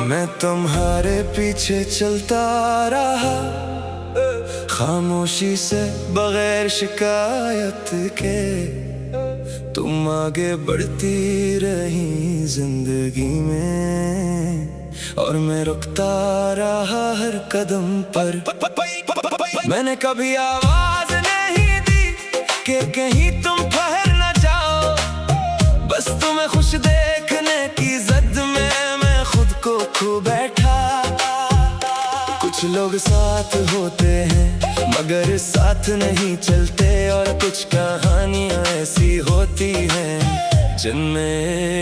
मैं तुम्हारे पीछे चलता रहा, खामोशी से बगैर शिकायत के। तुम आगे बढ़ती रही जिंदगी में, और मैं रुकता रहा हर कदम पर। मैंने कभी आवाज नहीं दी कि कहीं तुम ठहर न जाओ, बस तुम्हें खुश देखने की जद में मैं खुद को खो बैठा। कुछ लोग साथ होते हैं मगर साथ नहीं चलते, और कुछ कहानियां ऐसी होती हैं जिनमें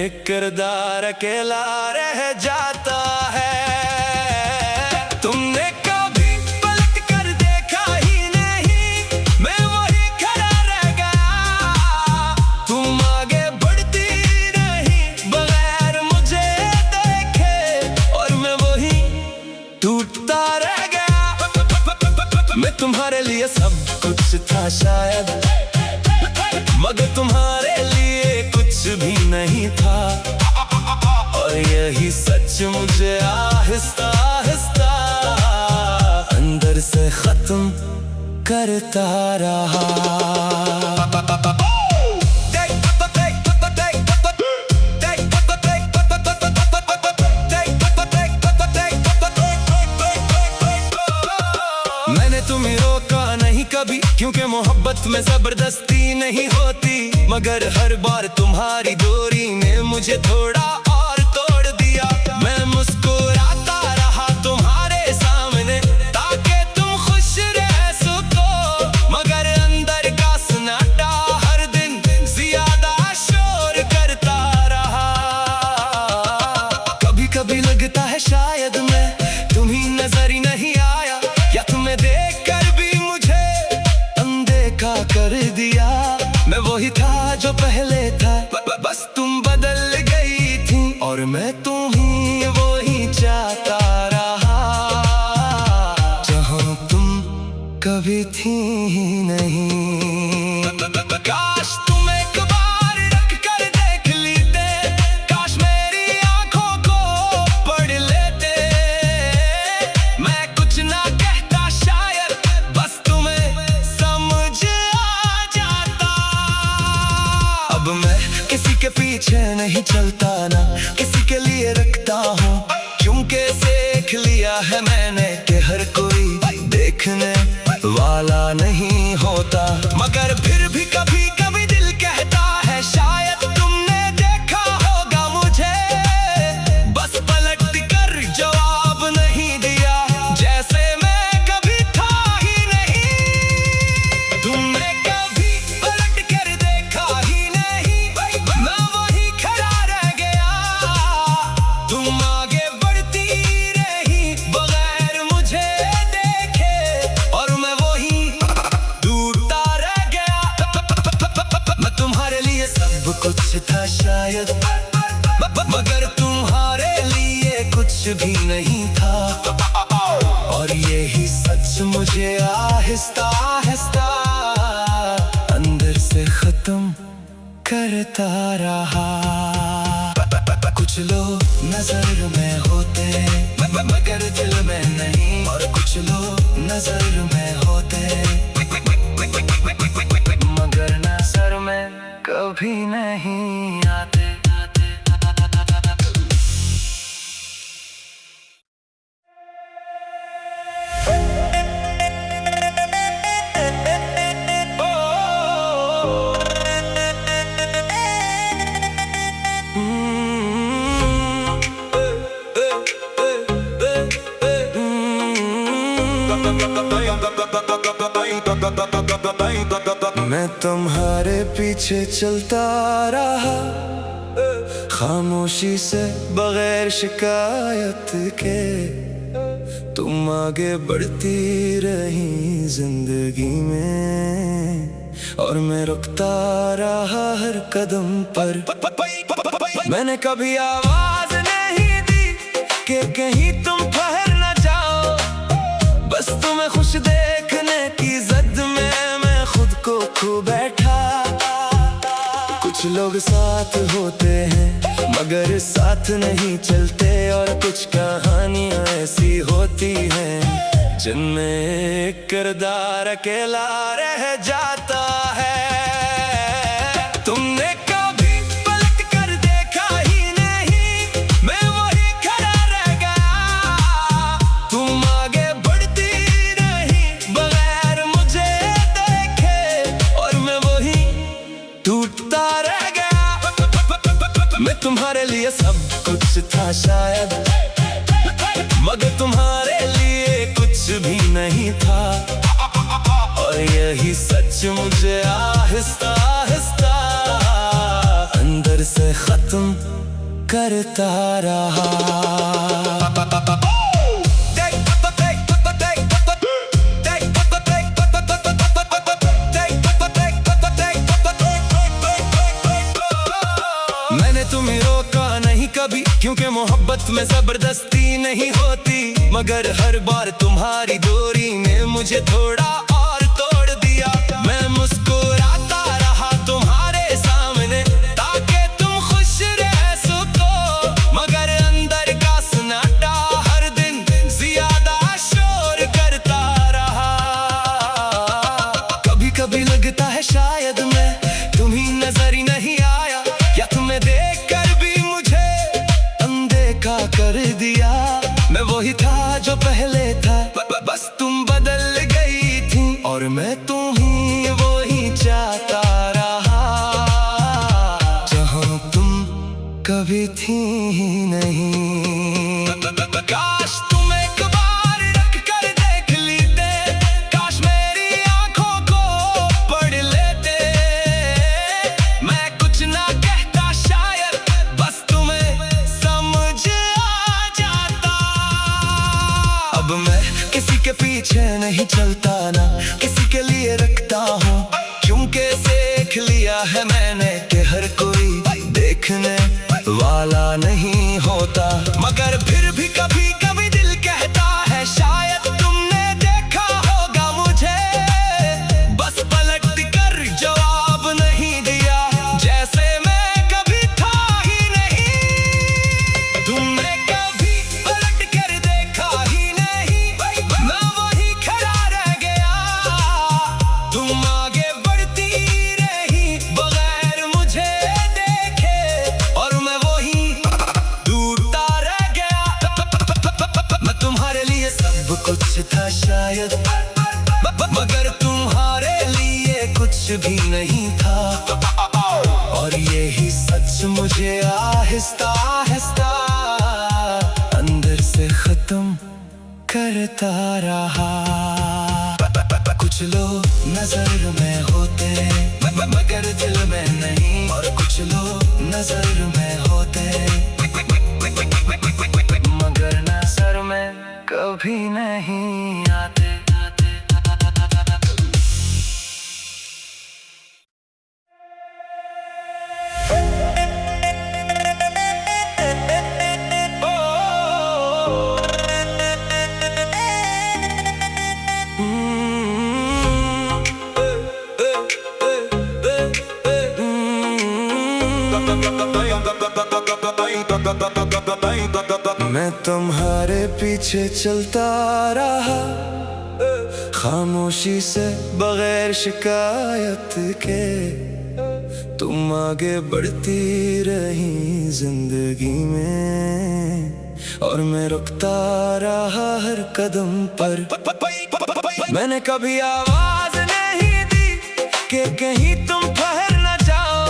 एक किरदार अकेला रह जाता है। तुमने कभी पलट कर देखा ही नहीं, मैं वही खड़ा रह गया। तुम आगे बढ़ती रही बगैर मुझे देखे, और मैं वही टूटता रह गया। मैं तुम्हारे लिए सब कुछ था शायद, मगर तुम्हारे लिए कुछ भी नहीं था। और यही सच मुझे आहिस्ता आहिस्ता अंदर से खत्म करता रहा। मैंने तुम्हें रोका नहीं कभी, क्योंकि मोहब्बत में जबरदस्ती नहीं होती, मगर हर बार तुम्हारी दूरी ने मुझे थोड़ा और तोड़ दिया। मैं मुस्कुराता रहा तुम्हारे सामने ताकि तुम खुश रह सको, मगर अंदर का सन्नाटा हर दिन ज्यादा शोर करता रहा। कभी कभी लगता है शायद मैं तुम्हीं नजर ही नहीं आया, या तुम्हें देखकर भी मुझे अनदेखा कर दिया। मैं वही था जो पहले था, बस तुम बदल गई थी, और मैं तुम्हीं वही चाहता रहा जहां तुम कभी थी ही नहीं। काश तुम एक बार रख कर देख लेते, काश मेरी आंखों को पढ़ लेते। मैं कुछ ना कहता शायद, बस तुम्हें समझ आ जाता। अब मैं किसी के पीछे नहीं चलता, ना किसी के लिए रखता हूँ, क्योंकि सीख लिया है मैंने कि हर कोई देखने वाला नहीं होता। मगर फिर भी कभी कभी दिल कहता है शायद तुमने देखा होगा मुझे, बस पलट कर जवाब नहीं दिया, जैसे मैं कभी था ही नहीं। तुमने कभी पलट कर देखा ही नहीं, मैं वही खड़ा रह गया। तुम आगे बढ़ती रही बगैर मुझे देखे, और मैं वही टूटता रह गया। मैं तुम्हारे लिए सब कुछ था शायद, मगर तुम्हारे लिए कुछ भी नहीं था। और यही सच मुझे आहिस्ता आहिस्ता अंदर से खत्म करता रहा। कुछ लोग नजर में होते मगर दिल में नहीं, और कुछ लोग नजर में होते मगर नजर में कभी नहीं आते। मैं तुम्हारे पीछे चलता रहा, खामोशी से बगैर शिकायत के। तुम आगे बढ़ती रही जिंदगी में, और मैं रुकता रहा हर कदम पर। मैंने कभी आवाज नहीं दी कि कहीं तुम ठहर न जाओ, बस तुम्हें खुश देखने की जद में मैं खुद को खो बैठा। कुछ कुछ लोग साथ होते हैं मगर साथ नहीं चलते, और कुछ कहानियां ऐसी होती हैं जिनमें एक किरदार अकेला रह जाता है। तुमने कभी पलट कर देखा ही नहीं, मैं वही खड़ा रह गया। तुम आगे बढ़ती रही बगैर मुझे देखे, और मैं वही टूटता रह गया। मैं तुम्हारे लिए सब कुछ था शायद, मगर तुम्हारे लिए कुछ भी नहीं था। और यही सच मुझे आहिस्ता आहिस्ता अंदर से खत्म करता रहा। मैंने तुम्हें रोका नहीं कभी, क्योंकि मोहब्बत में जबरदस्ती नहीं होती, मगर हर बार तुम्हारी दूरी ने मुझे थोड़ा और तोड़ दिया। मैं मुस्कुराता रहा तुम्हारे सामने ताकि तुम खुश रह सको, मगर अंदर का सन्नाटा हर दिन ज्यादा शोर करता रहा। कभी कभी लगता है शायद मैं तुम्हीं नजर ही नहीं आया, या तुम्हें देखकर भी मुझे अनदेखा कर दिया। मैं वही था जो पहले था, बस तुम बदल गई थी, और मैं तुम्हीं वही चाहता रहा जहां तुम कभी थी ही नहीं। काश तुम एक बार रख कर देख लेते, काश मेरी आंखों को पढ़ लेते। मैं कुछ ना कहता शायद, बस तुम्हें समझ आ जाता। अब मैं किसी के पीछे नहीं चलता, ना किसी के लिए रखता हूँ, क्योंकि देख लिया है मैंने कि हर कोई देखने वाला नहीं होता। मगर फिर भी कभी कभी दिल कहता है शायद तुमने देखा होगा मुझे, बस पलट कर जवाब नहीं दिया, जैसे मैं कभी था ही नहीं। तुमने कभी पलट कर देखा ही नहीं, मैं वही खड़ा रह गया। तुम आगे बढ़ती रही बगैर मुझे देखे, और मैं वही टूटता रह गया। मैं तुम्हारे लिए सब कुछ था शायद, मगर तुम्हारे लिए कुछ भी नहीं था। और यही सच मुझे आहिस्ता आहिस्ता अंदर से खत्म करता रहा। कुछ लोग नजर में होते मगर दिल में नहीं, और कुछ लोग नजर में होते मगर नजर में कभी नहीं आते। मैं तुम्हारे पीछे चलता रहा खामोशी से बगैर शिकायत के, तुम आगे बढ़ती रही जिंदगी में, और मैं रुकता रहा हर कदम पर। मैंने कभी आवाज नहीं दी कि कहीं तुम ठहर न जाओ,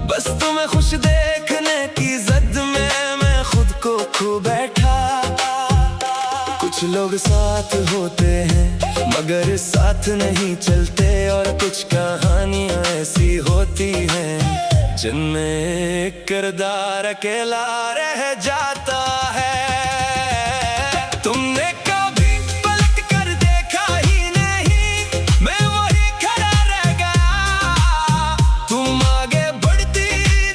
बस तुम्हें खुश देखने की जद में मैं खुद को खो बैठा। कुछ लोग साथ होते हैं मगर साथ नहीं चलते, और कुछ कहानियां ऐसी होती हैं जिनमें एक किरदार अकेला रह जाता है। तुमने कभी पलट कर देखा ही नहीं, मैं वही खड़ा रह गया। तुम आगे बढ़ती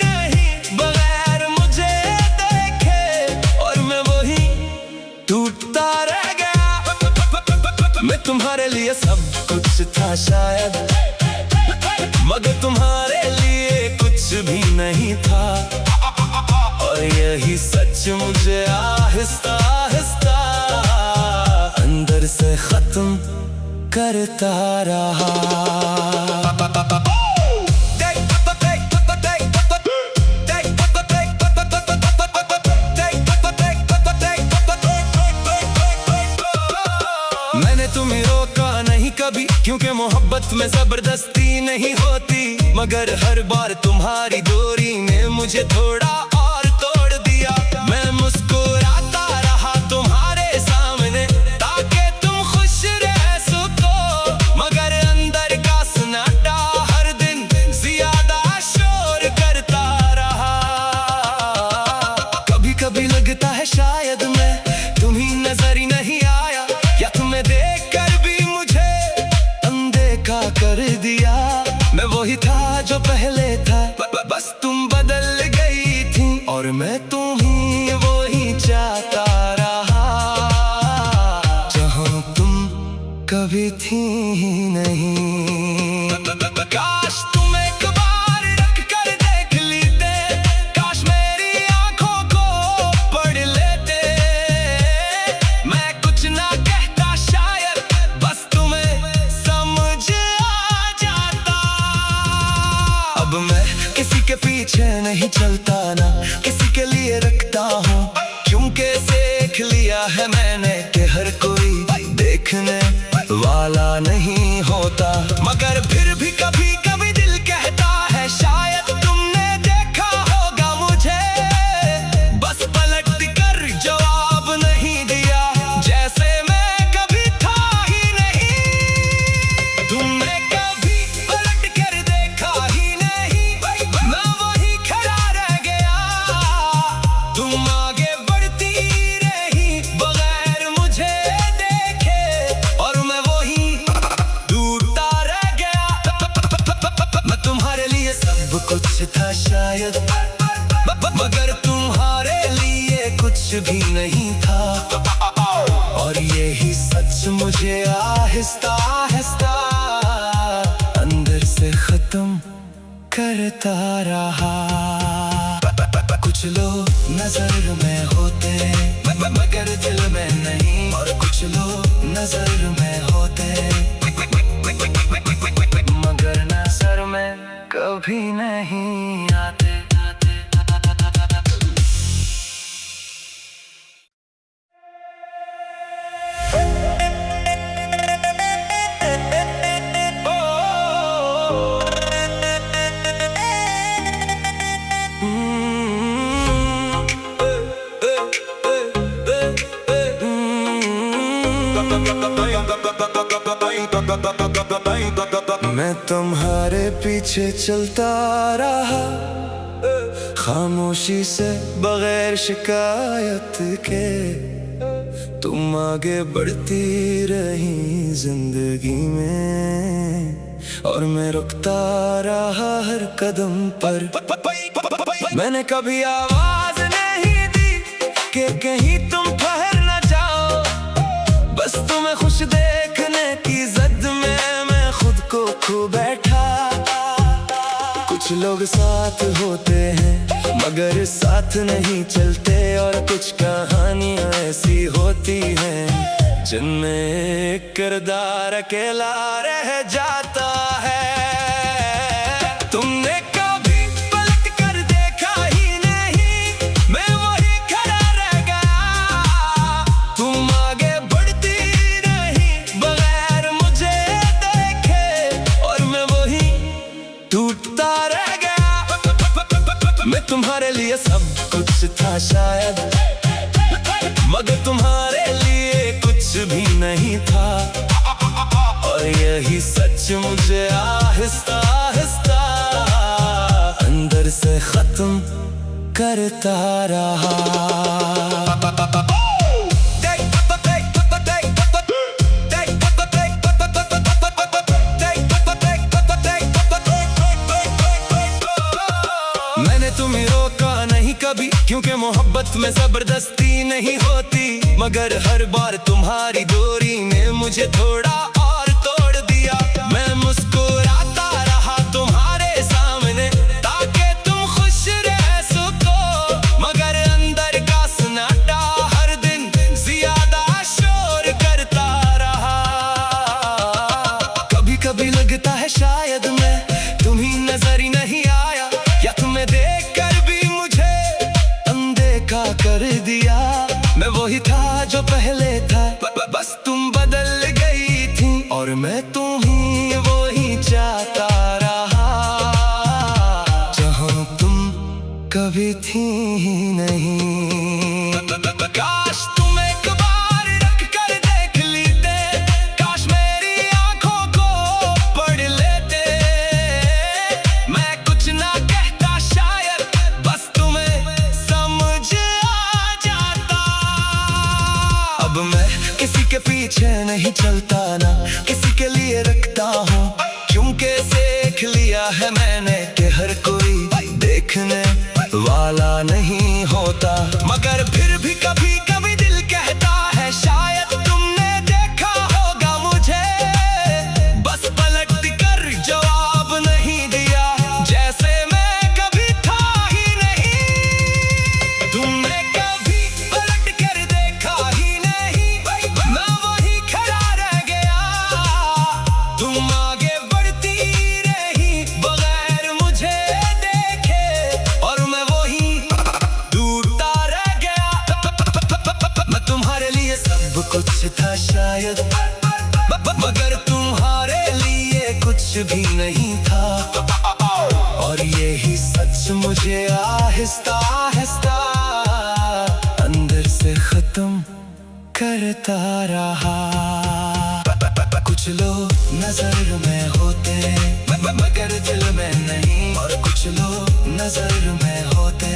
रही बगैर मुझे देखे, और मैं वही टूटता रह गया। मैं तुम्हारे लिए सब कुछ था शायद, मगर तुम्हारे लिए कुछ भी नहीं था, और यही सच मुझे आहिस्ता आहिस्ता अंदर से खत्म करता रहा। मैंने तुम्हें रोका नहीं कभी, क्योंकि मोहब्बत में जबरदस्ती नहीं होती, मगर हर बार तुम्हारी दूरी ने मुझे थोड़ा और तोड़ दिया। मैं मुस्कुराता रहा तुम्हारे सामने ताकि तुम खुश रह सको, मगर अंदर का सन्नाटा हर दिन ज्यादा शोर करता रहा। कभी कभी लगता है शायद मैं तुम्हीं नजर ही नहीं आया, या तुम्हें देखकर भी मुझे अनदेखा कर दिया। मैं वही था जो पहले था, बस तुम बदल गई थी, और मैं तुम्हीं वही चाहता रहा जहां तुम कभी थी ही नहीं। काश तुम एक बार रख कर देख लेते, काश मेरी आंखों को पढ़ लेते। मैं कुछ ना कहता शायद, बस तुम्हें समझ आ जाता। अब मैं किसी के पीछे नहीं चलता, ना किसी के लिए रखता हूँ, क्योंकि सीख लिया है मैंने कि हर कोई देखने वाला नहीं होता। मगर फिर भी कभी कभी दिल कहता है शायद तुमने देखा होगा मुझे, बस पलट कर जवाब नहीं दिया, जैसे मैं कभी था ही नहीं। तुमने कभी पलट कर देखा ही नहीं, मैं वही खड़ा रह गया। तुम आगे बढ़ती रही बगैर मुझे देखे, और मैं वही दूरता रह गया। मैं तुम्हारे लिए सब कुछ था शायद, मगर तुम्हारे लिए कुछ भी नहीं था, और यही सच मुझे आहिस्ता आहिस्ता अंदर से खत्म करता रहा। कुछ लोग नजर में होते मगर दिल में नहीं, और कुछ लोग नजर में होते मगर नजर में कभी नहीं आते। मैं तुम्हारे पीछे चलता रहा खामोशी से बगैर शिकायत के, तुम आगे बढ़ती रही जिंदगी में, और मैं रुकता रहा हर कदम पर। मैंने कभी आवाज नहीं दी कि कहीं तुम ठहर न जाओ, बस तुम्हें खुश देखने की जद में मैं खुद को खो बैठा। कुछ लोग साथ होते हैं मगर साथ नहीं चलते, और कुछ कहानियां ऐसी होती हैं जिनमें एक किरदार अकेला रह जाता है। तुमने कभी पलट कर देखा ही नहीं, मैं वही खड़ा रह गया। तुम आगे बढ़ती रही बगैर मुझे देखे, और मैं वही टूटता रह गया। मैं तुम्हारे लिए सब कुछ था शायद, मगर तुम्हारे लिए कुछ भी नहीं था, और यही सच मुझे आहिस्ता आहिस्ता अंदर से खत्म करता रहा। मैंने तुम्हें रोका नहीं कभी, क्योंकि मोहब्बत में जबरदस्ती नहीं होती, मगर हर बार तुम्हारी दूरी ने मुझे थोड़ा और तोड़ दिया। मैं मुस्कुराता रहा तुम्हारे सामने ताकि तुम पहले था, बस तुम बदल गई थी और मैं तुम्ही वही चाहता रहा, जहां तुम कभी थी ही नहीं। काश तुम एक बार रख कर देख लेते, काश मेरी आंखों को पढ़ लेते। मैं कुछ ना कहता शायद, बस तुम्हें समझ आ जाता। अब मैं किसी के पीछे नहीं चलता, ना किसी के लिए रखता हूँ, क्योंकि सीख लिया है मैंने कि हर कोई देखने वाला नहीं होता। मगर फिर भी कभी कभी दिल कहता है शायद तुमने देखा होगा मुझे, बस पलट कर जवाब नहीं दिया, जैसे मैं कभी था ही नहीं। तुमने कभी पलट कर देखा ही नहीं, मैं वही खड़ा रह गया। तुम आगे बढ़ती रही बगैर मुझे देखे, और मैं वही टूटता रह गया। मैं तुम्हारे लिए सब कुछ था शायद, मगर तुम्हारे लिए कुछ भी नहीं था। और यही सच मुझे आहिस्ता आहिस्ता अंदर से खत्म करता रहा। कुछ लोग नजर में होते मगर दिल में नहीं, और कुछ लोग नजर में होते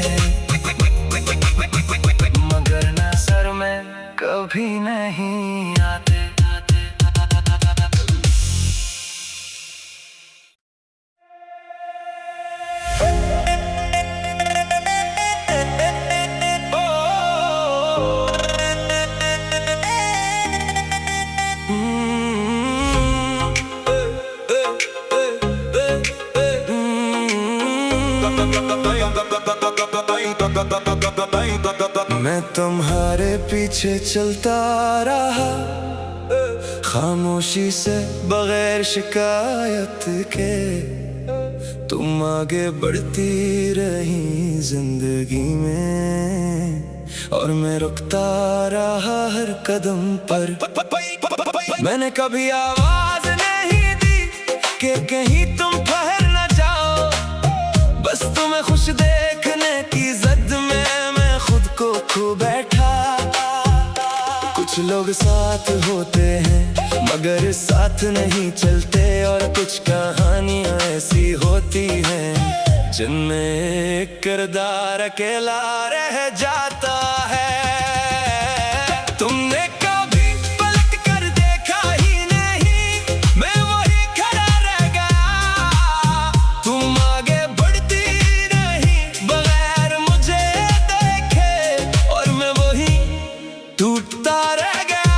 मगर नजर में कभी नहीं आते। मैं तुम्हारे पीछे चलता रहा, खामोशी से बगैर शिकायत के। तुम आगे बढ़ती रही जिंदगी में, और मैं रुकता रहा हर कदम पर। मैंने कभी आवाज नहीं दी कि कहीं तुम ठहर न जाओ, बस तुम्हें खुश देखने की जिद में मैं खुद को खो बैठा। कुछ लोग साथ होते हैं मगर साथ नहीं चलते, और कुछ कहानियां ऐसी होती हैं जिनमें एक किरदार अकेला रह जाता है। तुमने कभी पलट कर देखा ही नहीं, मैं वही खड़ा रह गया। तुम आगे बढ़ती नहीं बगैर मुझे देखे, और मैं वही टूटता रह गया।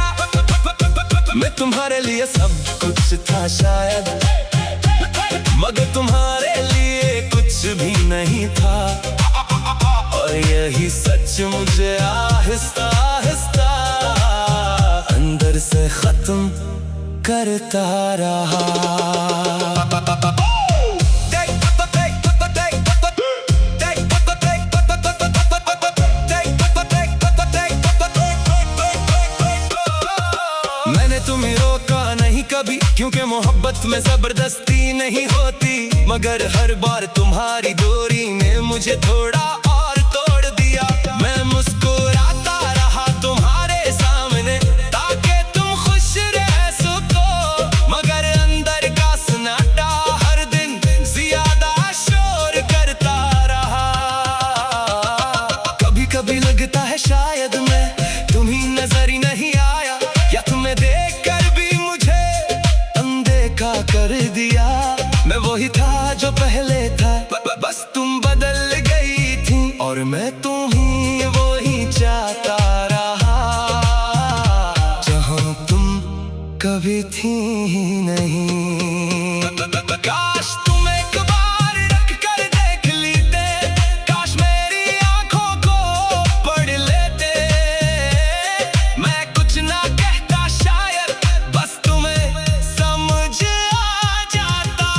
मैं तुम्हारे लिए सब कुछ था शायद, मगर तुम्हारे लिए कुछ भी नहीं था। और यही सच मुझे आहिस्ता आहिस्ता अंदर से खत्म करता रहा। मैंने तुम्हें रोका नहीं कभी, क्योंकि मोहब्बत में जबरदस्ती नहीं होती, मगर हर बार तुम्हारी दूरी ने मुझे थोड़ा और तोड़ दिया। मैं मुस्कुराता रहा तुम्हारे सामने ताकि तुम खुश रह सको, मगर अंदर का सन्नाटा हर दिन ज्यादा शोर करता रहा। कभी कभी लगता है शायद मैं तुम्ही नजर ही नहीं आया, या तुम्हें देखकर भी मुझे अनदेखा कर दिया। मैं वही था जो पहले था, बस तुम बदल गई थी और मैं तुम्ही वही चाहता रहा, जहां तुम कभी थी ही नहीं। काश तुम एक बार रख कर देख लेते, काश मेरी आंखों को पढ़ लेते। मैं कुछ ना कहता शायद, बस तुम्हें समझ आ जाता।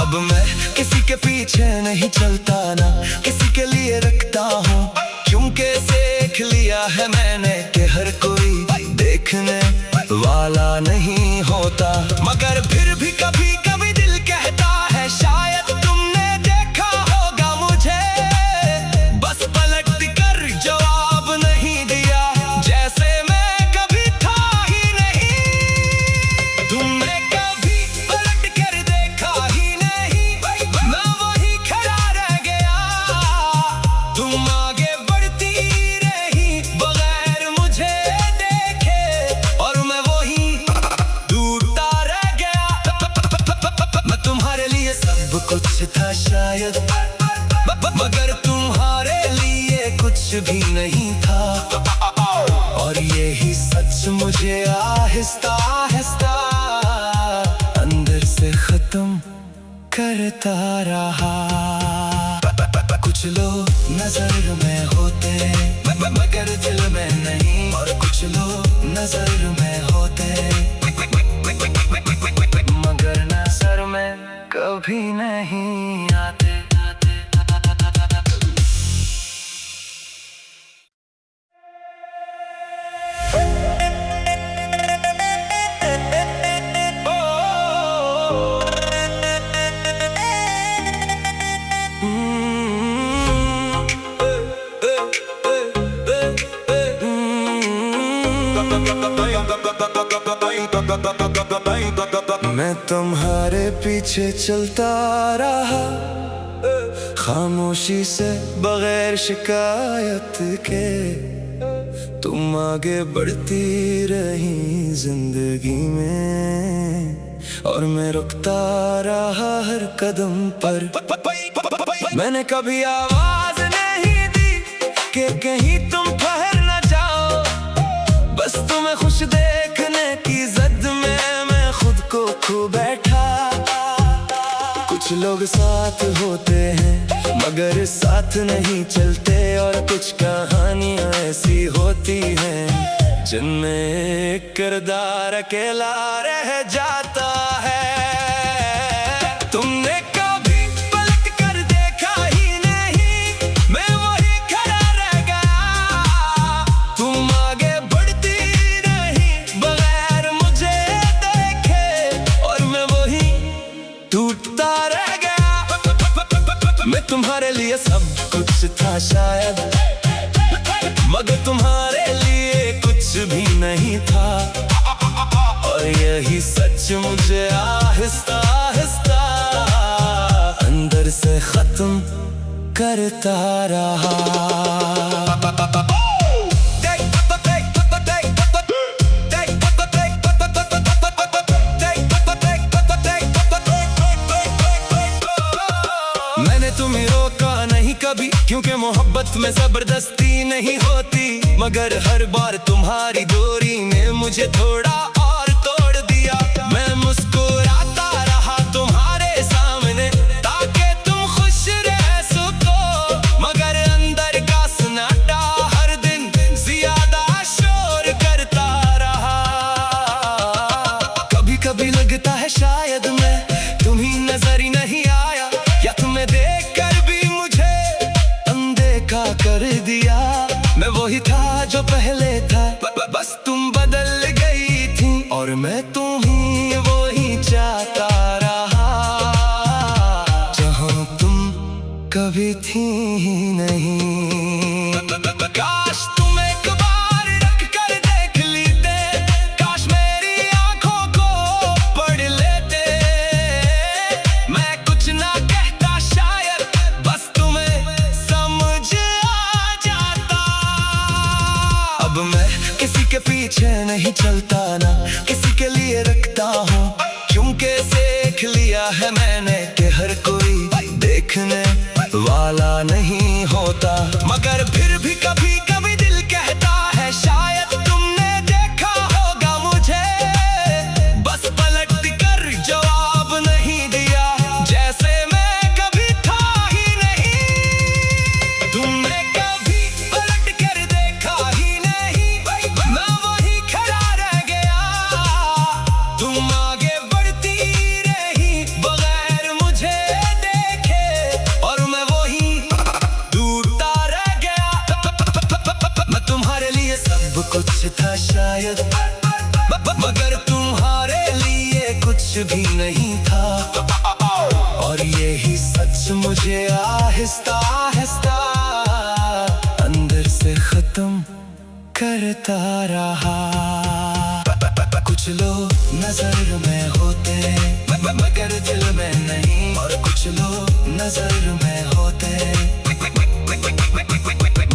अब मैं किसी के पीछे नहीं चलता, ना किसी के लिए रखता हूँ, क्योंकि सीख लिया है मैंने वाला नहीं होता। मगर फिर भी कभी कभी दिल कहता है शायद तुमने देखा होगा मुझे, बस पलट कर जवाब नहीं दिया, जैसे मैं कभी था ही नहीं। तुमने कभी पलट कर देखा ही नहीं, मैं वही खड़ा रह गया। तुम आगे बढ़ती रही बगैर मुझे देखे, और मैं वही दूरता रह गया। मैं तुम्हारे लिए सब कुछ था शायद, मगर तुम्हारे लिए कुछ भी नहीं था। और यही सच मुझे आहिस्ता आहिस्ता अंदर से खत्म करता रहा। कुछ लोग नजर में होते मगर दिल में नहीं, और कुछ लोग नजर में होते मगर नजर में कभी नहीं आते। मैं तुम्हारे पीछे चलता रहा खामोशी से बगैर शिकायत के। तुम आगे बढ़ती रही जिंदगी में, और मैं रुकता रहा हर कदम पर। मैंने कभी आवाज नहीं दी कि कहीं तुम ठहर न जाओ, बस तुम्हें खुश देखने की जिद में मैं खुद को खो बैठा। कुछ लोग साथ होते हैं मगर साथ नहीं चलते, और कुछ कहानियां ऐसी होती हैं जिनमें एक किरदार अकेला रह जाता है। तुमने कभी पलट कर देखा ही नहीं, मैं वही खड़ा रह गया। तुम आगे बढ़ती रही बगैर मुझे देखे, और मैं वही टूटता रह गया। मैं तुम्हारे लिए सब कुछ था शायद, मगर तुम्हारे लिए कुछ भी नहीं था। और यही सच मुझे आहिस्ता आहिस्ता अंदर से खत्म करता रहा। मैंने तुम्हें रोका नहीं कभी, क्योंकि मोहब्बत में जबरदस्ती नहीं होती, मगर हर बार तुम्हारी दूरी ने मुझे थोड़ा और तोड़ दिया। मैं मुस्कुराता रहा तुम्हारे सामने ताकि तुम खुश रह सको, मगर अंदर का सन्नाटा हर दिन ज्यादा शोर करता रहा। कभी कभी लगता है शायद मैं तुम्हीं नजर ही नहीं आया, या तुम्हें देखकर भी मुझे अनदेखा कर दिया। मैं वही था जो पहले था, बस तुम बदल गई थी, और मैं तुम्हीं वही चाहता रहा जहां तुम कभी थी ही नहीं। काश तुम एक बार रख कर देख लेते, काश मेरी आंखों को पढ़ लेते। मैं कुछ ना कहता शायद, बस तुम्हें समझ आ जाता। अब मैं किसी के पीछे नहीं चलता, ना किसी के लिए रखता हूँ, क्योंकि सीख लिया है मैंने कि हर कोई देखने वाला नहीं होता। मगर फिर भी कभी कभी दिल कहता है शायद तुमने देखा होगा मुझे, बस पलट कर जवाब नहीं दिया, जैसे मैं कभी था ही नहीं। तुमने कभी पलट कर देखा ही नहीं, मैं वही खड़ा रह गया। तुम आगे बढ़ती रही बगैर मुझे देखे, और मैं वही दूरता रह गया। मैं तुम्हारे लिए सब कुछ था शायद, मगर सच मुझे आहिस्ता आहिस्ता अंदर से खत्म करता रहा। कुछ लोग नजर में होते मगर दिल में नहीं, और कुछ लोग नजर में होते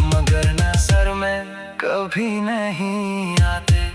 मगर नजर में कभी नहीं आते।